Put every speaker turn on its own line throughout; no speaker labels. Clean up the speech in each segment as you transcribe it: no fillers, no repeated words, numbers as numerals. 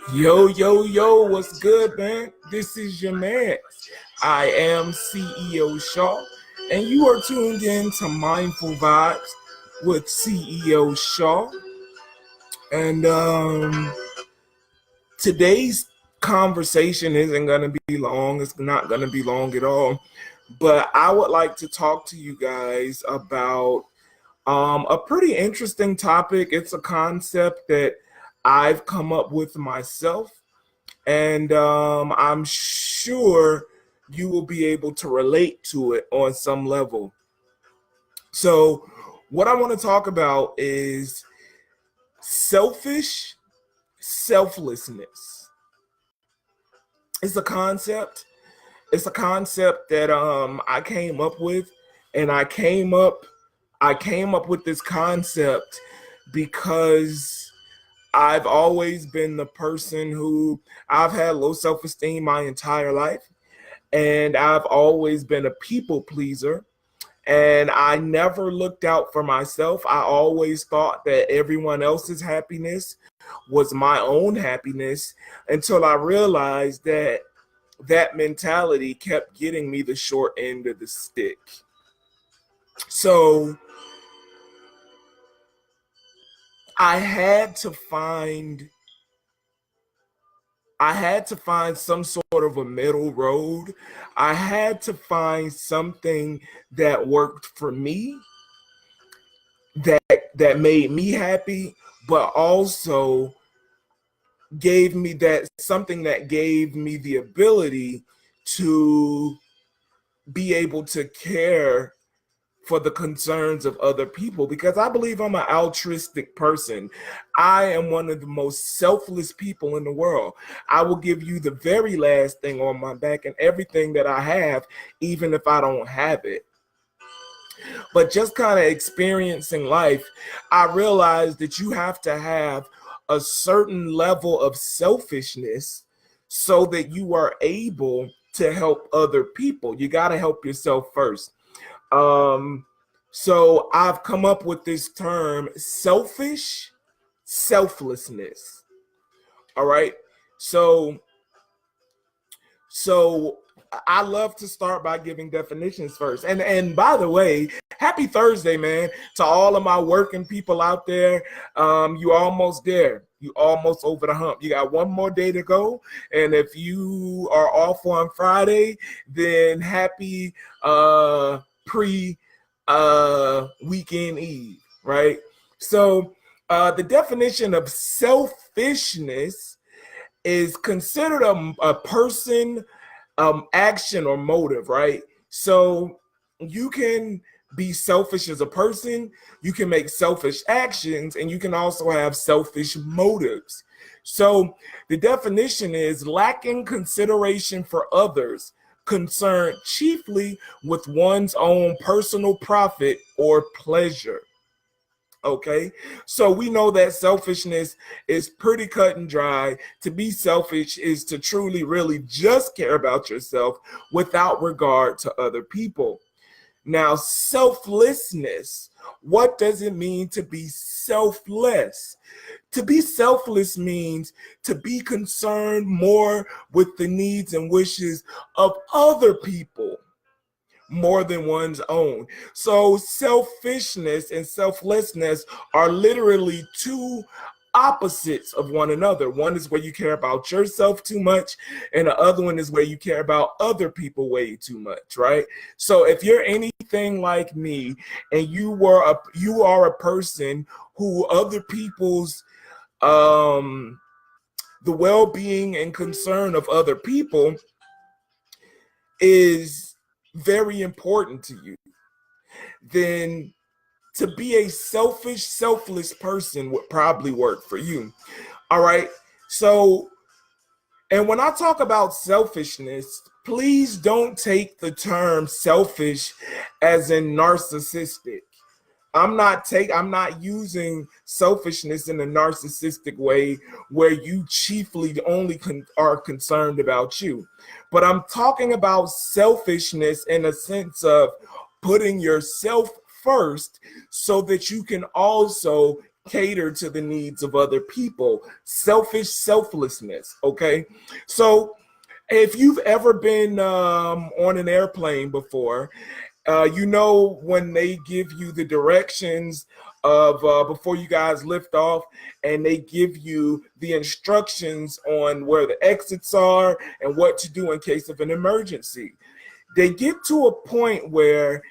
Yo, yo, yo, what's good, man? This is your man. I am CeoShaw, and you are tuned in to Mindful Vibes with CeoShaw. And today's conversation isn't going to be long. It's not going to be long at all. But I would like to talk to you guys about a pretty interesting topic. It's a concept that I've come up with myself, and I'm sure you will be able to relate to it on some level. So, what I want to talk about is selfishness. It's a concept. It's a concept that I came up with, and I came up with this concept because I've always been the person who I've had low self-esteem my entire life, and I've always been a people pleaser, and I never looked out for myself. I always thought that everyone else's happiness was my own happiness until I realized that that mentality kept getting me the short end of the stick. So I had to find I had to find some sort of a middle road. I had to find something that worked for me, that made me happy, but also gave me that something that gave me the ability to be able to care for the concerns of other people, because I believe I'm an altruistic person. I am one of the most selfless people in the world. I will give you the very last thing on my back and everything that I have, even if I don't have it. But just kind of experiencing life, I realized that you have to have a certain level of selfishness so that you are able to help other people. You got to help yourself first. Um, so I've come up with this term, selfish selflessness. All right. So so I love to start by giving definitions first. And by the way, happy Thursday, man, to all of my working people out there. You almost there. You almost over the hump. You got one more day to go. And if you are off on Friday, then happy pre weekend eve, right? So the definition of selfishness is considered a person, action, or motive, right? So you can be selfish as a person, you can make selfish actions, and you can also have selfish motives. So the definition is lacking consideration for others, concerned chiefly with one's own personal profit or pleasure. Okay, so we know that selfishness is pretty cut and dry. To be selfish is to truly, really just care about yourself without regard to other people. Now, selflessness, what does it mean to be selfless? To be selfless means to be concerned more with the needs and wishes of other people more than one's own. So selfishness and selflessness are literally two opposites of one another. One is where you care about yourself too much, and the other one is where you care about other people way too much, right? So if you're anything like me and you are a person who other people's the well-being and concern of other people is very important to you, then to be a selfish, selfless person would probably work for you. All right. So, and when I talk about selfishness, please don't take the term selfish as in narcissistic. I'm not using selfishness in a narcissistic way where you chiefly only are concerned about you. But I'm talking about selfishness in a sense of putting yourself first so that you can also cater to the needs of other people. Selfish selflessness. Okay. So if you've ever been on an airplane before, you know when they give you the directions of before you guys lift off, and they give you the instructions on where the exits are and what to do in case of an emergency. They get to a point where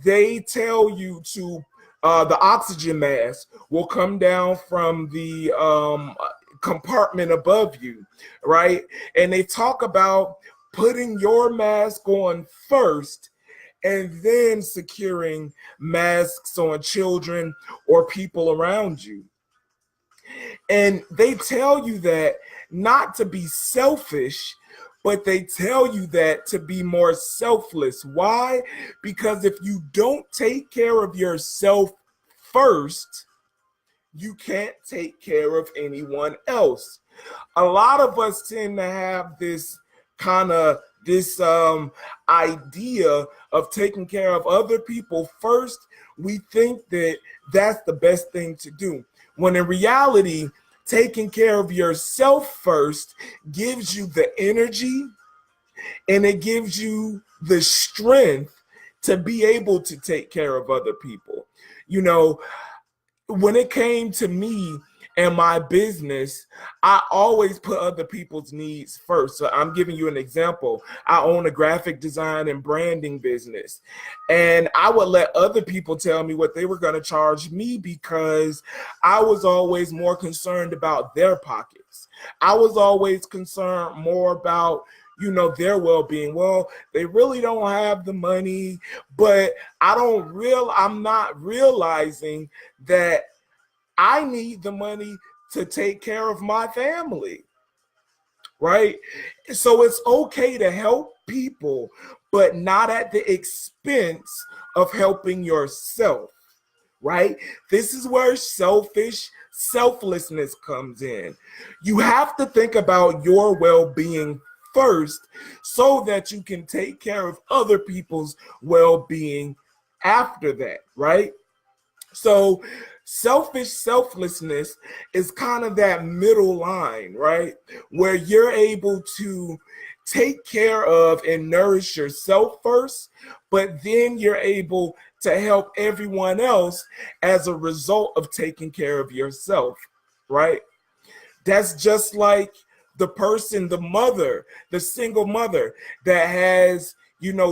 they tell you to the oxygen mask will come down from the compartment above you, right? And they talk about putting your mask on first and then securing masks on children or people around you. And they tell you that not to be selfish, but they tell you that to be more selfless. Why? Because if you don't take care of yourself first, you can't take care of anyone else. A lot of us tend to have this kind of this idea of taking care of other people first. We think that that's the best thing to do, when in reality, taking care of yourself first gives you the energy and it gives you the strength to be able to take care of other people. You know, when it came to me and my business, I always put other people's needs first. So I'm giving you an example. I own a graphic design and branding business, and I would let other people tell me what they were going to charge me because I was always more concerned about their pockets. I was always concerned more about their well-being. Well, they really don't have the money, but I'm not realizing that I need the money to take care of my family, right? So it's okay to help people, but not at the expense of helping yourself, right? This is where selfishness comes in. You have to think about your well-being first so that you can take care of other people's well-being after that, right? So selflessness is kind of that middle line, right? Where you're able to take care of and nourish yourself first, but then you're able to help everyone else as a result of taking care of yourself, right? That's just like the mother, the single mother that has,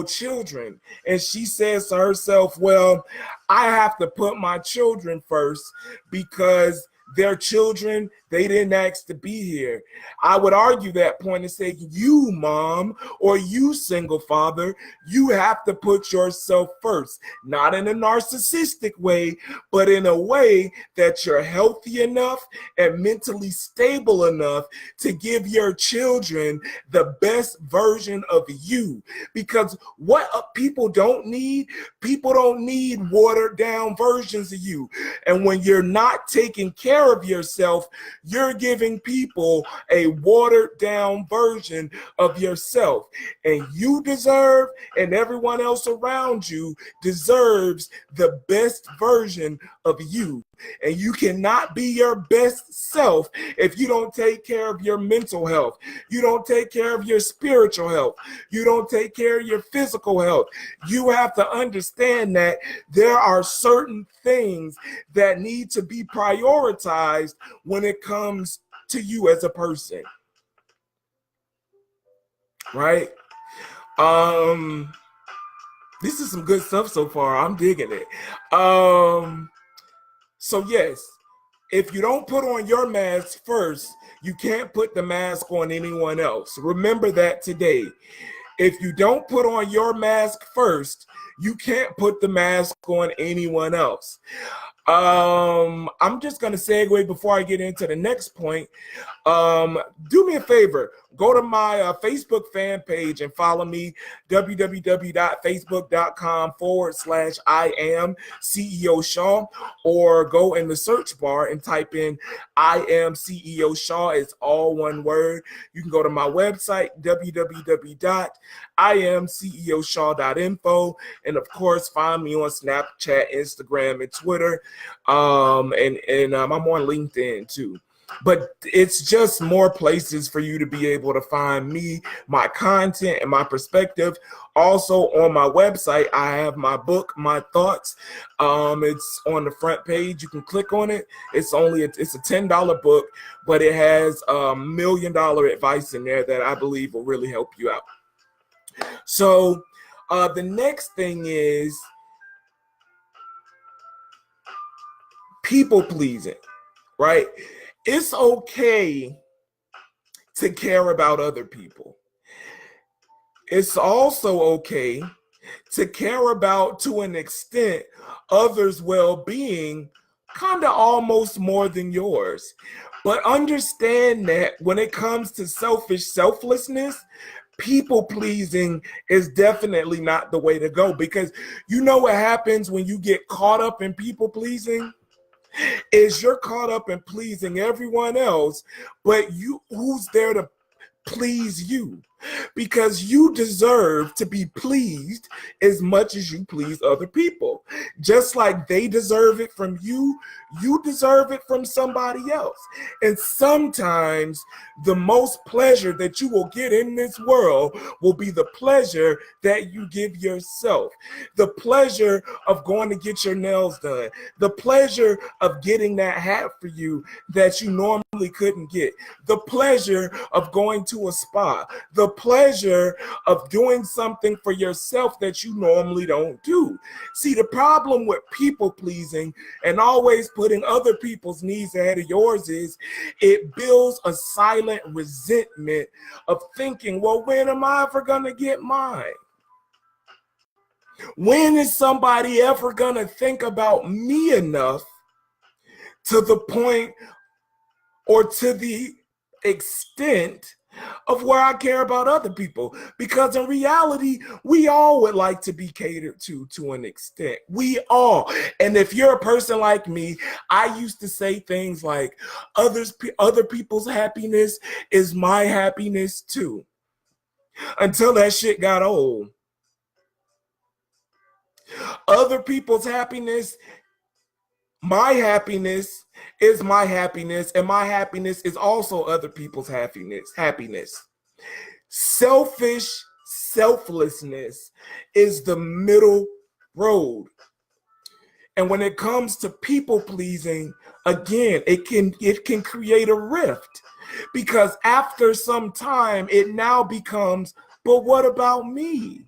children. And she says to herself, well, I have to put my children first because their children, they didn't ask to be here. I would argue that point and say, you mom or you single father, you have to put yourself first, not in a narcissistic way, but in a way that you're healthy enough and mentally stable enough to give your children the best version of you. Because what people don't need watered down versions of you. And when you're not taking care of yourself, you're giving people a watered down version of yourself. And you deserve, and everyone else around you deserves, the best version of you. And you cannot be your best self if you don't take care of your mental health. You don't take care of your spiritual health. You don't take care of your physical health. You have to understand that there are certain things that need to be prioritized when it comes to you as a person, right? This is some good stuff so far. I'm digging it. So yes, if you don't put on your mask first, you can't put the mask on anyone else. Remember that today. If you don't put on your mask first, you can't put the mask on anyone else. I'm just going to segue before I get into the next point. Do me a favor. go to my Facebook fan page and follow me, www.facebook.com/I am CeoShaw, or go in the search bar and type in I am CeoShaw. It's all one word. You can go to my website, www.imceoshaw.info, and of course find me on Snapchat, Instagram, and Twitter, and I'm on LinkedIn too. But it's just more places for you to be able to find me, my content, and my perspective. Also on my website, I have my book, My Thoughts. It's on the front page. You can click on it. It's a $10 book, but it has $1 million advice in there that I believe will really help you out. So the next thing is people pleasing, right? It's okay to care about other people. It's also okay to care about, to an extent, others' well-being, kind of almost more than yours. But understand that when it comes to selfishness, people pleasing is definitely not the way to go, because you know what happens when you get caught up in people pleasing? Is you're caught up in pleasing everyone else, but who's there to please you? Because you deserve to be pleased as much as you please other people. Just like they deserve it from you, you deserve it from somebody else. And sometimes the most pleasure that you will get in this world will be the pleasure that you give yourself. The pleasure of going to get your nails done. The pleasure of getting that hat for you that you normally couldn't get. The pleasure of going to a spa. The pleasure of doing something for yourself that you normally don't do. See, the problem with people pleasing and always putting other people's needs ahead of yours is it builds a silent resentment of thinking, well, when am I ever gonna get mine? When is somebody ever gonna think about me enough to the point or to the extent of where I care about other people? Because in reality, we all would like to be catered to an extent. We all. And if you're a person like me, I used to say things like, other people's happiness is my happiness too. Until that shit got old. Other people's happiness, my happiness is my happiness, and my happiness is also other people's happiness. Selfishness is the middle road. And when it comes to people pleasing, again, it can create a rift, because after some time it now becomes, but what about me?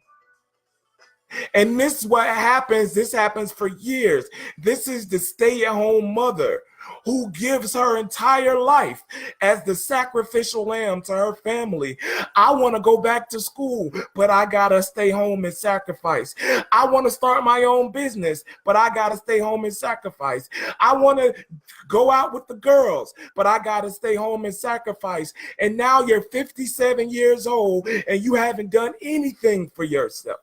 And this is what happens. This happens for years. This is the stay-at-home mother who gives her entire life as the sacrificial lamb to her family. I want to go back to school, but I gotta stay home and sacrifice. I want to start my own business, but I gotta stay home and sacrifice. I want to go out with the girls, but I gotta stay home and sacrifice. And now you're 57 years old and you haven't done anything for yourself.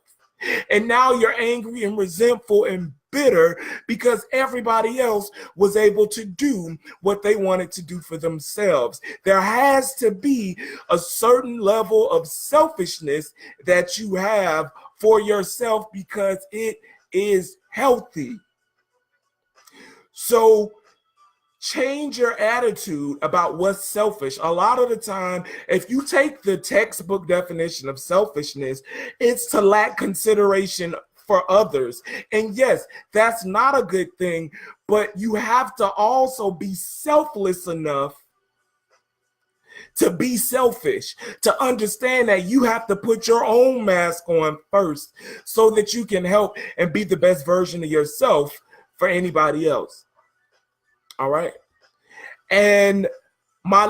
And now you're angry and resentful and bitter because everybody else was able to do what they wanted to do for themselves. There has to be a certain level of selfishness that you have for yourself because it is healthy. So change your attitude about what's selfish. A lot of the time, if you take the textbook definition of selfishness, it's to lack consideration for others. And yes, that's not a good thing, but you have to also be selfless enough to be selfish, to understand that you have to put your own mask on first so that you can help and be the best version of yourself for anybody else. All right. And my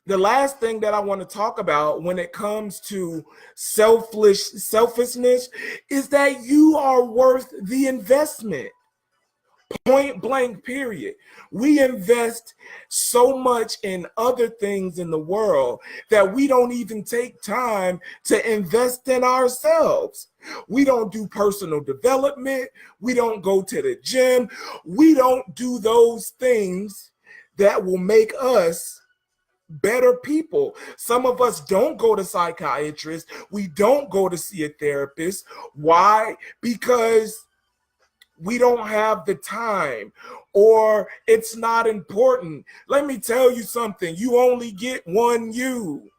the last thing that I want to talk about when it comes to selfishness is that you are worth the investment. Point blank, period. We invest so much in other things in the world that we don't even take time to invest in ourselves. We don't do personal development. We don't go to the gym. We don't do those things that will make us better people. Some of us don't go to psychiatrists. We don't go to see a therapist. Why? Because we don't have the time, or it's not important. Let me tell you something. You only get one you.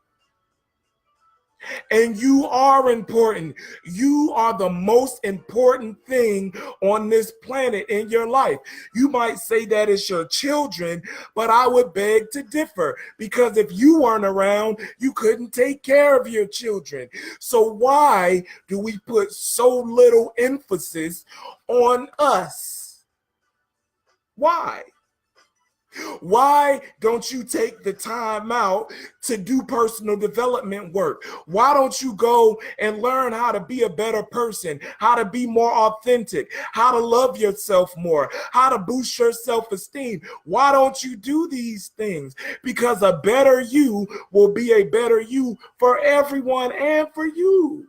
And you are important. You are the most important thing on this planet in your life. You might say that it's your children, but I would beg to differ, because if you weren't around, you couldn't take care of your children. So why do we put so little emphasis on us? Why? Why don't you take the time out to do personal development work? Why don't you go and learn how to be a better person, how to be more authentic, how to love yourself more, how to boost your self-esteem? Why don't you do these things? Because a better you will be a better you for everyone and for you.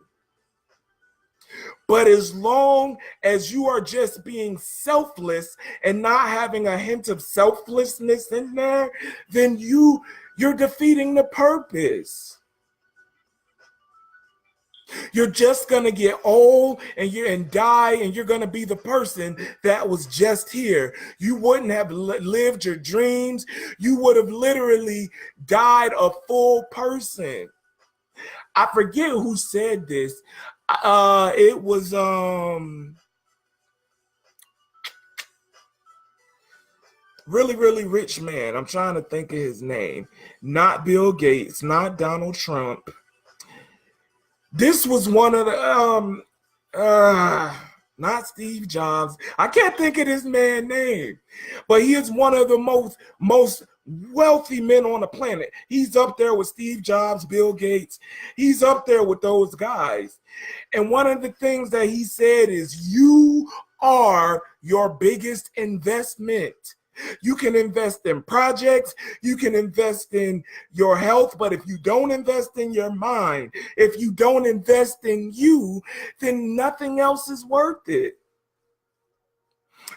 But as long as you are just being selfless and not having a hint of selflessness in there, then you're defeating the purpose. You're just gonna get old and die, and you're gonna be the person that was just here. You wouldn't have lived your dreams. You would have literally died a full person. I forget who said this. It was really rich man. I'm trying to think of his name. Not Bill Gates, not Donald Trump. This was one of the not Steve Jobs. I can't think of this man's name, but he is one of the most wealthy men on the planet. He's up there with Steve Jobs, Bill Gates. He's up there with those guys. And one of the things that he said is, you are your biggest investment. You can invest in projects, you can invest in your health, but if you don't invest in your mind, if you don't invest in you, then nothing else is worth it.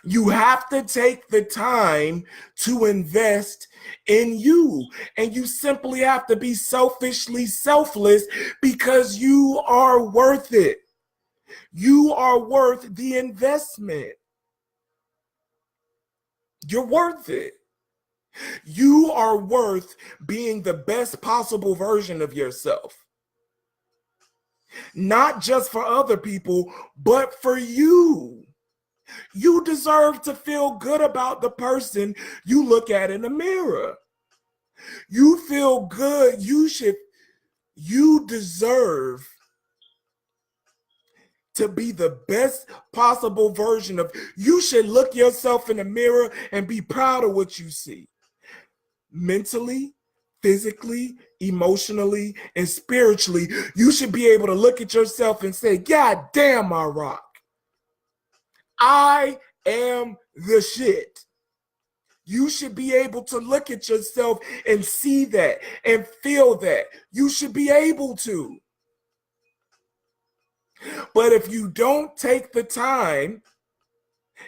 You have to take the time to invest in you, and you simply have to be selfishly selfless, because you are worth it. You are worth the investment. You're worth it. You are worth being the best possible version of yourself. Not just for other people, but for you. You deserve to feel good about the person you look at in the mirror. You feel good. You deserve to be the best possible version of. You should look yourself in the mirror and be proud of what you see. Mentally, physically, emotionally, and spiritually, you should be able to look at yourself and say, God damn, I rock. I am the shit. You should be able to look at yourself and see that and feel that. You should be able to. But if you don't take the time,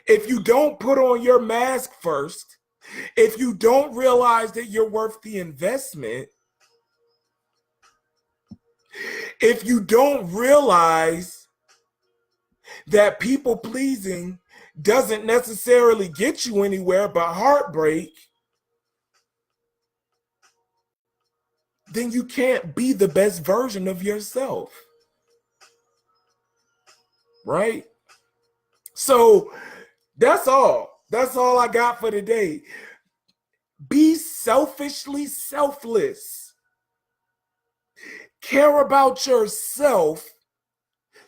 if you don't put on your mask first, if you don't realize that you're worth the investment, if you don't realize that people pleasing doesn't necessarily get you anywhere but heartbreak, then you can't be the best version of yourself. Right? So that's all. That's all I got for today. Be selfishly selfless. Care about yourself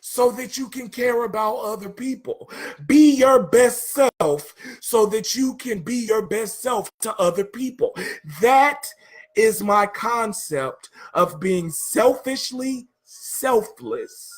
so that you can care about other people. Be your best self so that you can be your best self to other people. That is my concept of being selfishly selfless.